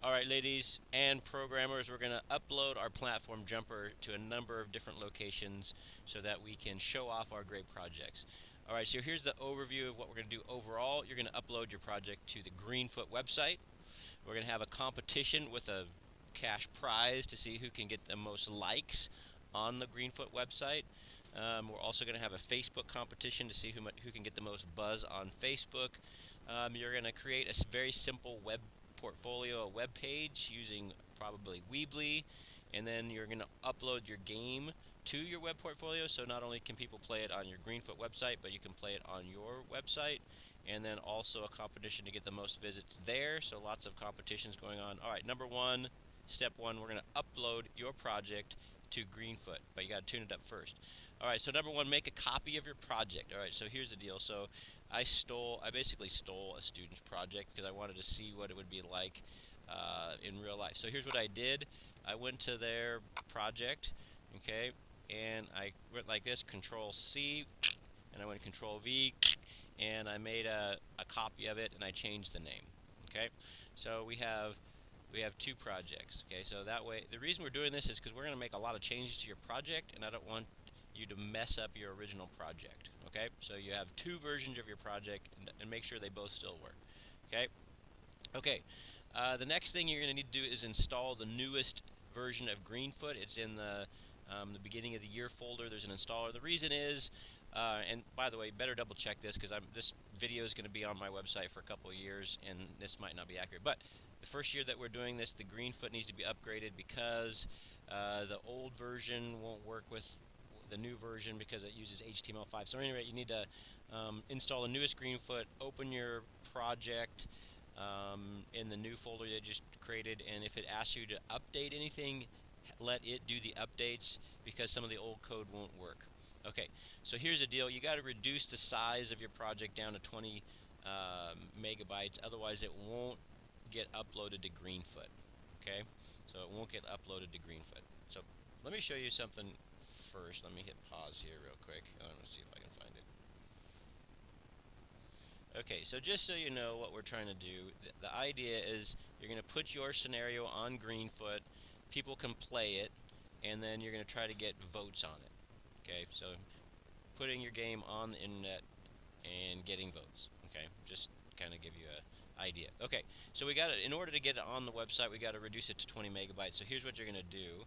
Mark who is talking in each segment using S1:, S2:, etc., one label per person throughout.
S1: All right, ladies and programmers, we're going to upload our platform jumper to a number of different locations so that we can show off our great projects. All right, so here's the overview of what we're going to do overall. You're going to upload your project to the Greenfoot website. We're going to have a competition with a cash prize to see who can get the most likes on the Greenfoot website. We're also going to have a Facebook competition to see who can get the most buzz on Facebook. You're going to create a very simple web portfolio, a web page using probably Weebly, and then you're going to upload your game to your web portfolio. So not only can people play it on your Greenfoot website, but you can play it on your website, and then also a competition to get the most visits there. So lots of competitions going on. All right, number one, step one, we're going to upload your project to Greenfoot, but you got to tune it up first. All right, so number one, make a copy of your project. All right, so here's the deal. So I basically stole a student's project because I wanted to see what it would be like in real life. So here's what I did. I went to their project, okay, and I went like this, Control C, and I went Control V, and I made a copy of it, and I changed the name. Okay, so we have two projects. Okay, so that way, the reason we're doing this is because we're going to make a lot of changes to your project, and I don't want you to mess up your original project. Okay, so you have two versions of your project, and make sure they both still work. Okay, okay. The next thing you're going to need to do is install the newest version of Greenfoot. It's in the beginning of the year folder. There's an installer. The reason is, and by the way, better double check this because this video is going to be on my website for a couple of years, and this might not be accurate. But the first year that we're doing this, the Greenfoot needs to be upgraded because the old version won't work with the new version because it uses HTML5. So anyway, you need to install the newest Greenfoot, open your project in the new folder you just created, and if it asks you to update anything, let it do the updates because some of the old code won't work. Okay, so here's the deal. You got to reduce the size of your project down to 20 megabytes, otherwise it won't get uploaded to Greenfoot. Okay, so it won't get uploaded to Greenfoot. So let me show you something first. Let me hit pause here real quick. Let me see if I can find it. Okay, so just so you know what we're trying to do, the idea is you're going to put your scenario on Greenfoot, people can play it, and then you're going to try to get votes on it. Okay, so putting your game on the internet and getting votes. Okay, just kind of give you a idea. Okay, so we got it. In order to get it on the website, we got to reduce it to 20 megabytes. So here's what you're going to do.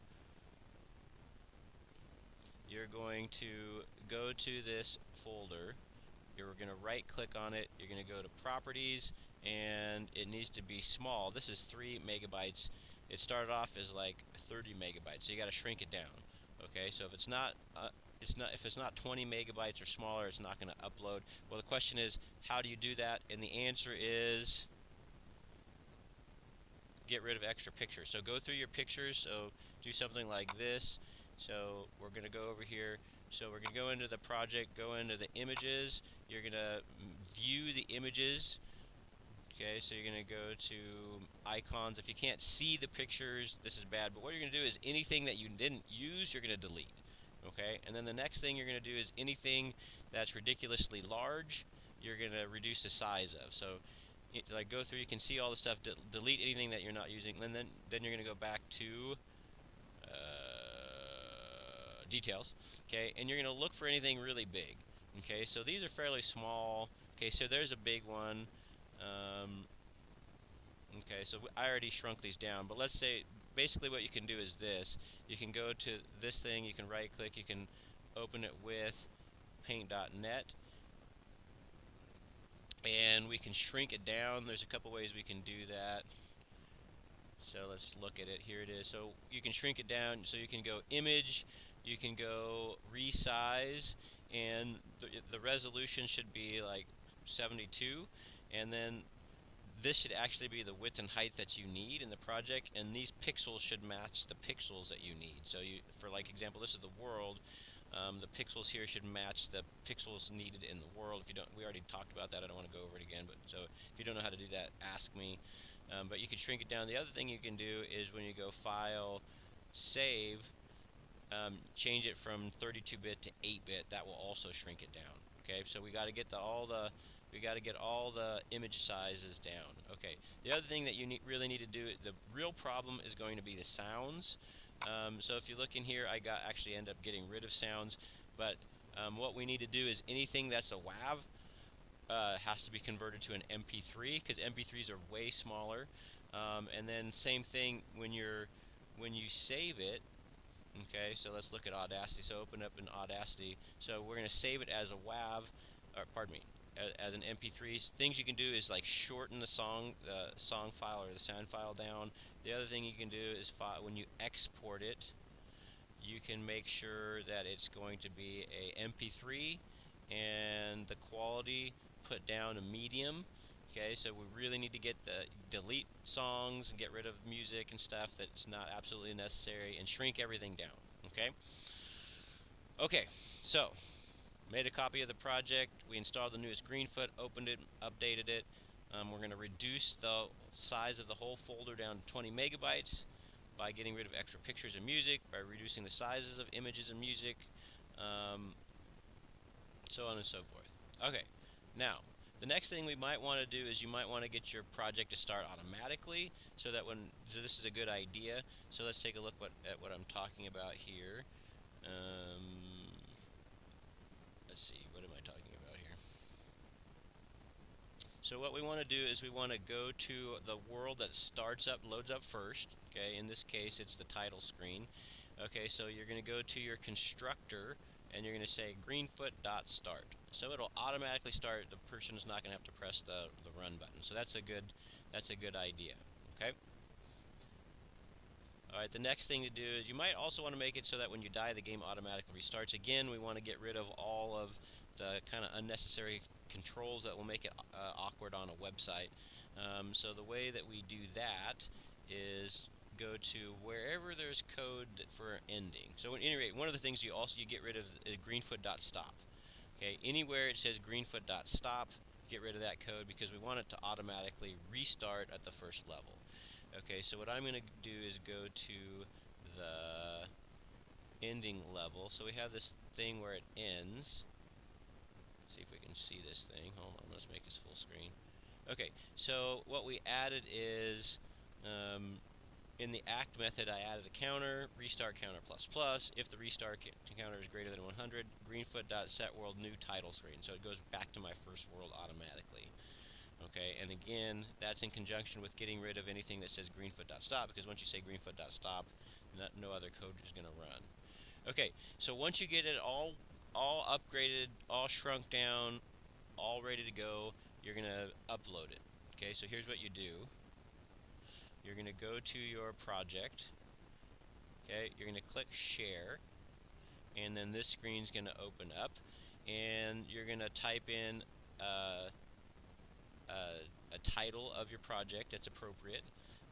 S1: You're going to go to this folder. You're going to right click on it, you're going to go to properties, and it needs to be small. This is 3 megabytes. It started off as like 30 megabytes, so you got to shrink it down. Okay, so if it's not 20 megabytes or smaller, it's not going to upload. Well, the question is, how do you do that? And the answer is get rid of extra pictures. So go through your pictures. So do something like this. So we're going to go over here. So we're going to go into the project, go into the images. You're going to view the images. Okay, so you're going to go to icons. If you can't see the pictures, this is bad. But what you're going to do is anything that you didn't use, you're going to delete. Okay, and then the next thing you're going to do is anything that's ridiculously large, you're going to reduce the size of. So like go through, you can see all the stuff, delete anything that you're not using, and then you're going to go back to details, okay, and you're going to look for anything really big. Okay, so these are fairly small. Okay, so there's a big one. um, okay, so I already shrunk these down, but let's say basically what you can do is this. You can go to this thing, you can right click, you can open it with paint.net, and we can shrink it down. There's a couple ways we can do that. So let's look at it. Here it is. So you can shrink it down. So you can go image, you can go resize, and the resolution should be like 72. And then this should actually be the width and height that you need in the project, and these pixels should match the pixels that you need. So for like example, this is the world. The pixels here should match the pixels needed in the world. If you don't, we already talked about that. I don't want to go over it again. But so if you don't know how to do that, ask me. But you can shrink it down. The other thing you can do is when you go File, Save, change it from 32-bit to 8-bit. That will also shrink it down. Okay, so we got to get all the We got to get all the image sizes down. Okay. The other thing that you really need to do, the real problem is going to be the sounds. So if you look in here, I actually end up getting rid of sounds, but what we need to do is anything that's a WAV has to be converted to an MP3 because MP3s are way smaller. And then same thing when you save it. Okay, so let's look at Audacity. So open up in Audacity. So we're going to save it as a WAV, or pardon me, as an MP3. Things you can do is like shorten the song file or the sound file down. The other thing you can do is when you export it, you can make sure that it's going to be a MP3 and the quality put down to medium. Okay, so we really need to delete songs and get rid of music and stuff that's not absolutely necessary and shrink everything down. Okay. Okay, so made a copy of the project. We installed the newest Greenfoot, opened it, updated it. We're going to reduce the size of the whole folder down to 20 megabytes by getting rid of extra pictures and music, by reducing the sizes of images and music, um, so on and so forth. Okay, now the next thing we might want to do is you might want to get your project to start automatically, so this is a good idea. So let's take a look at what I'm talking about here. Let's see, what am I talking about here? So what we want to do is we want to go to the world that loads up first. Okay, in this case it's the title screen. Okay, so you're going to go to your constructor and you're going to say greenfoot.start. So it'll automatically start. The person is not going to have to press the run button. So that's a good idea. Okay. Alright, the next thing to do is you might also want to make it so that when you die, the game automatically restarts. Again, we want to get rid of all of the kind of unnecessary controls that will make it awkward on a website. So the way that we do that is go to wherever there's code for ending. So at any rate, one of the things you get rid of is greenfoot.stop. Okay, anywhere it says greenfoot.stop, get rid of that code because we want it to automatically restart at the first level. Okay, so what I'm going to do is go to the ending level. So we have this thing where it ends. Let's see if we can see this thing. Hold on, let's make this full screen. Okay, so what we added is in the act method, I added a counter, restart counter plus plus. If the restart counter is greater than 100, greenfoot.setWorld new title screen. So it goes back to my first world automatically. Okay, and again, that's in conjunction with getting rid of anything that says greenfoot.stop, because once you say greenfoot.stop, no other code is going to run. Okay, so once you get it all upgraded, all shrunk down, all ready to go, you're going to upload it. Okay, so here's what you do. You're going to go to your project. Okay, you're going to click share, and then this screen's going to open up, and you're going to type in a title of your project that's appropriate.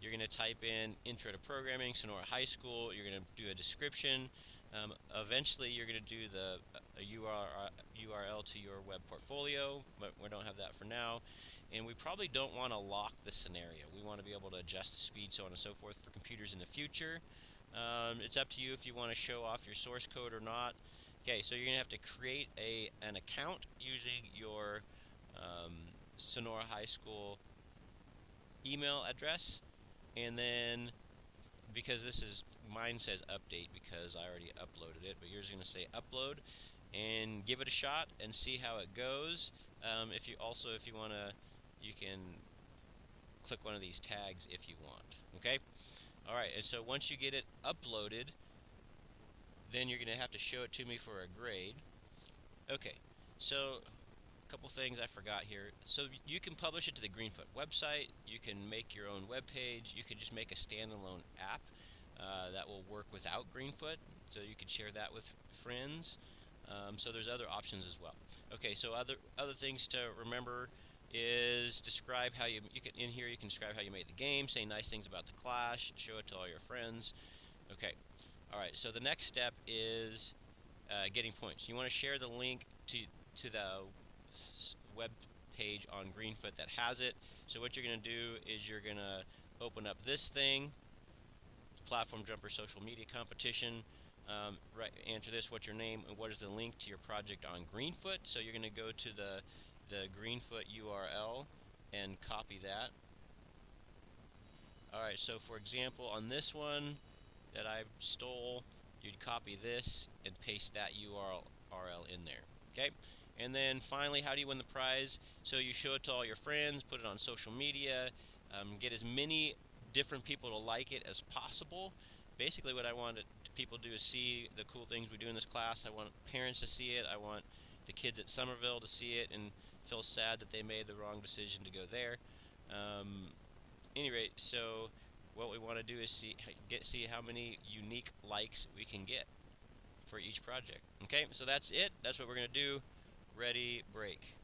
S1: You're going to type in Intro to Programming, Sonora High School. You're going to do a description. Eventually, you're going to do a URL to your web portfolio, but we don't have that for now. And we probably don't want to lock the scenario. We want to be able to adjust the speed, so on and so forth, for computers in the future. It's up to you if you want to show off your source code or not. Okay, so you're going to have to create an account using your Sonora High School email address, and then because mine says update because I already uploaded it, but yours is going to say upload, and give it a shot and see how it goes. If you want to, you can click one of these tags if you want. Okay. All right. And so once you get it uploaded, then you're going to have to show it to me for a grade. Okay. So couple things I forgot here. So you can publish it to the Greenfoot website. You can make your own web page. You can just make a standalone app that will work without Greenfoot. So you could share that with friends. So there's other options as well. Okay, so other things to remember is describe how you can in here you can describe how you made the game, say nice things about the class, show it to all your friends. Okay, all right. So the next step is getting points. You want to share the link to the web page on Greenfoot that has it. So what you're going to do is you're going to open up this thing, Platform Jumper Social Media Competition. Answer this: what's your name and what is the link to your project on Greenfoot? So you're going to go to the Greenfoot URL and copy that. Alright, so for example, on this one that I stole, you'd copy this and paste that URL in there. Okay? And then finally, how do you win the prize? So you show it to all your friends, put it on social media, get as many different people to like it as possible. Basically, what I want people to do is see the cool things we do in this class. I want parents to see it. I want the kids at Somerville to see it and feel sad that they made the wrong decision to go there. Any rate, so what we want to do is see how many unique likes we can get for each project. Okay, so that's it. That's what we're going to do. Ready, break.